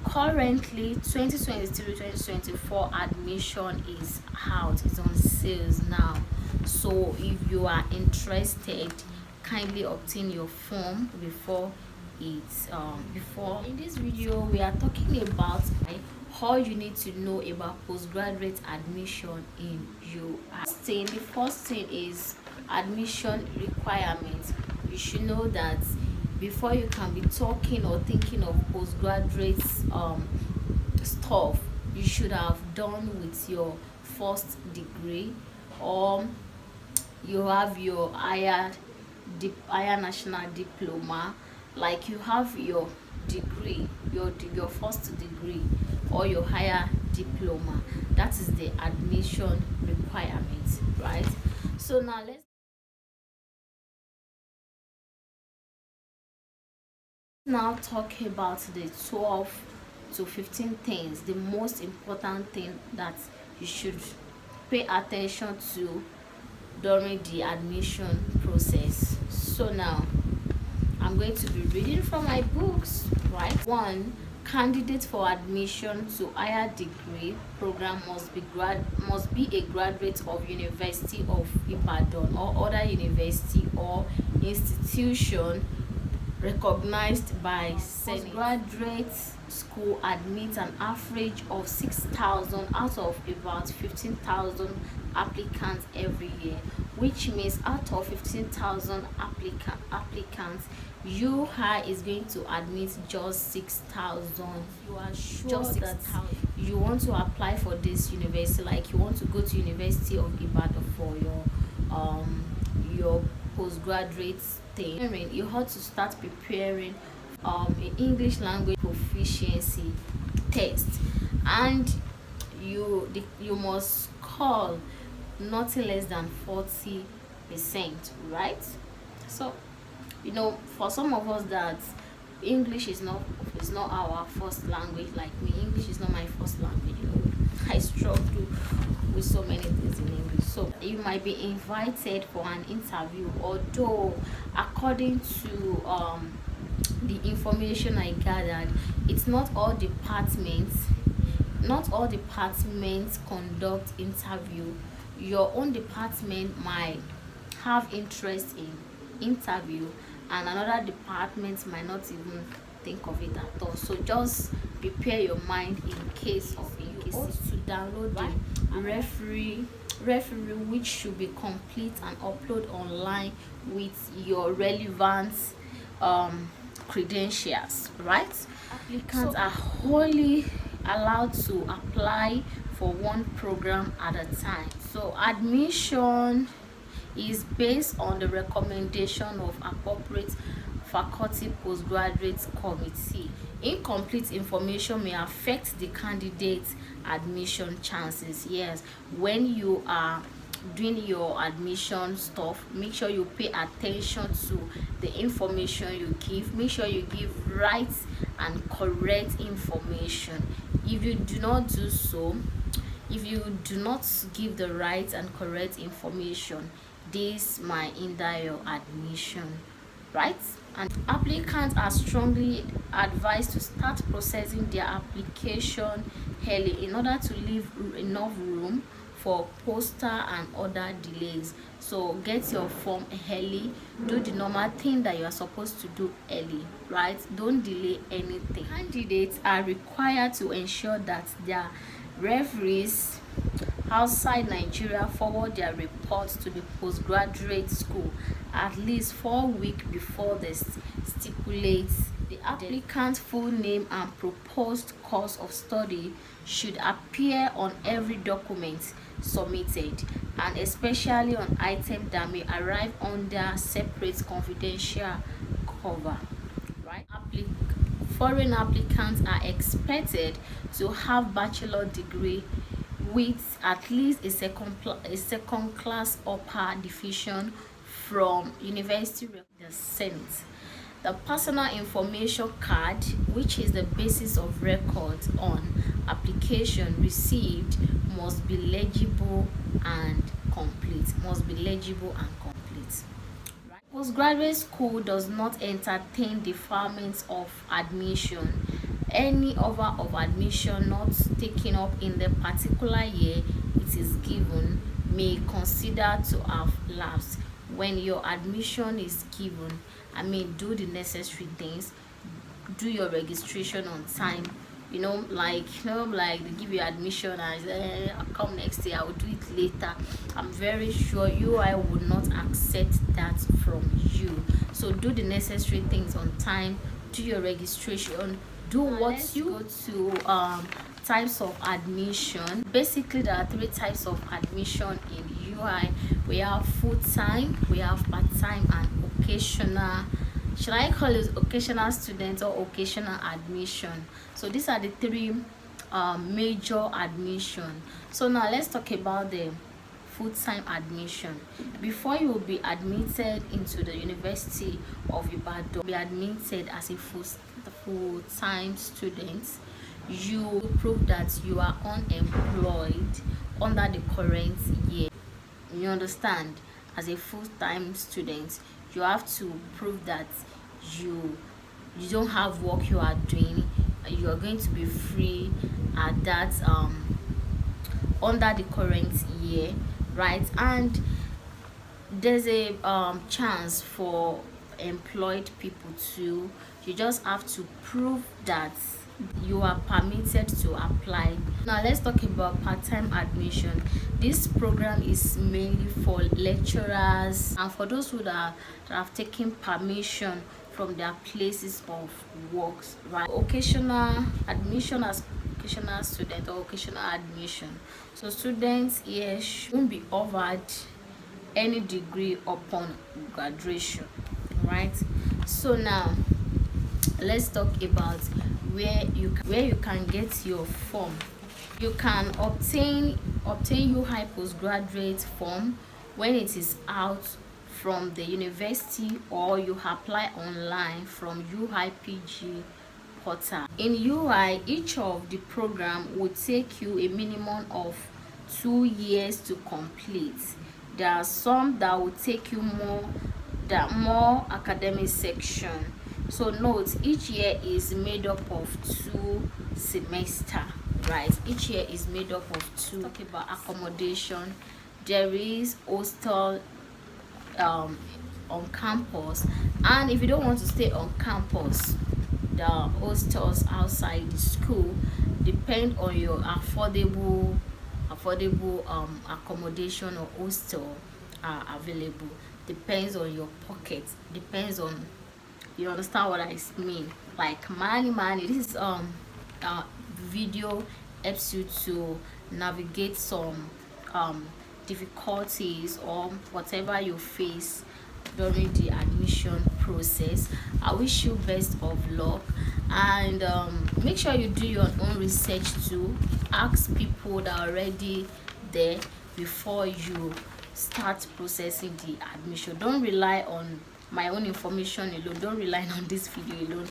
Currently 2023-2024 admission is out, it's on sales now. So if you are interested, kindly obtain your form before in this video we are talking about how you need to know about postgraduate admission in US. The first thing is admission requirements. You should know that before you can be talking or thinking of postgraduate stuff, you should have done with your first degree, or you have your higher national diploma, like you have your degree, your first degree or your higher diploma. That is the admission requirement, right? So now let's now talk about the 12 to 15 things, the most important thing that you should pay attention to during the admission process. So now I'm going to be reading from my books, right? 1. Candidate for admission to higher degree program must be a graduate of University of Ibadan or other university or institution recognized by Senate. Graduate school admits an average of 6,000 out of about 15,000 applicants every year, which means out of 15,000 applicants, UI is going to admit just 6,000. You are sure that you want to apply for this university, like you want to go to University of Ibadan for your postgraduate thing, you have to start preparing an English language proficiency test, and you must score nothing less than 40%, right? So for some of us that English is not our first language, like me, English is not my first language. I struggle with so many things in English. So you might be invited for an interview, although according to the information I gathered, it's not all departments conduct interview. Your own department might have interest in interview, and another department might not even think of it at all. So just prepare your mind in case to download the referee which should be complete and upload online with your relevant credentials, right? Applicants are wholly allowed to apply for one program at a time. So admission is based on the recommendation of appropriate faculty postgraduate committee. Incomplete information may affect the candidate's admission chances. Yes, when you are doing your admission stuff, make sure you pay attention to the information you give. Make sure you give right and correct information. If you do not do so, if you do not give the right and correct information, this might hinder your admission, right? And applicants are strongly advised to start processing their application early in order to leave enough room for postal and other delays. So get your form early, do the normal thing that you are supposed to do early, right? Don't delay anything. Candidates are required to ensure that their referees outside Nigeria forward their reports to the postgraduate school at least 4 weeks before the stipulates. The applicant's full name and proposed course of study should appear on every document submitted, and especially on items that may arrive under separate confidential cover, right? Foreign applicants are expected to have bachelor degree with at least a second class upper division from University of the Senate. The personal information card, which is the basis of records on application received, must be legible and complete. Postgraduate school does not entertain deferments of admission. any offer of admission not taken up in the particular year it is given may consider to have lapsed. When your admission is given, do the necessary things, do your registration on time. Like they give you admission and say, I'll come next year, I'll do it later. I'm very sure UI would not accept that from you. So do the necessary things on time, do your registration, do what you go to types of admission. Basically, there are 3 types of admission in UI. We have full-time, we have part-time, and occasional. Should I call it occasional students or occasional admission? So these are the 3 major admission. So now let's talk about the full-time admission. Before you will be admitted into the University of Ibadan, be admitted as a full-time student, you prove that you are unemployed under the current year. You understand? As a full-time student, you have to prove that you don't have work you are doing. You are going to be free at that under the current year, right? And there's a chance for employed people too. You just have to prove that you are permitted to apply. Now let's talk about part-time admission. This program is mainly for lecturers and for those who that have taken permission from their places of works, right? Occasional admission as occasional student or occasional admission. So students here shouldn't be offered any degree upon graduation, right? So now let's talk about where you can get your form. You can obtain UI postgraduate form when it is out from the university, or you apply online from UIPG portal. In UI, each of the program will take you a minimum of 2 years to complete. There are some that will take you more academic section. So note, each year is made up of 2 semesters, right? Each year is made up of 2. Talk about accommodation. There is hostel on campus, and if you don't want to stay on campus, the hostels outside the school depend on your affordable accommodation or hostel are available. Depends on your pocket, depends on, you understand what I mean? Like money. This is video helps you to navigate some difficulties or whatever you face during the admission process. I wish you best of luck, and make sure you do your own research too. Ask people that are already there before you start processing the admission. Don't rely on my own information alone. Don't rely on this video alone.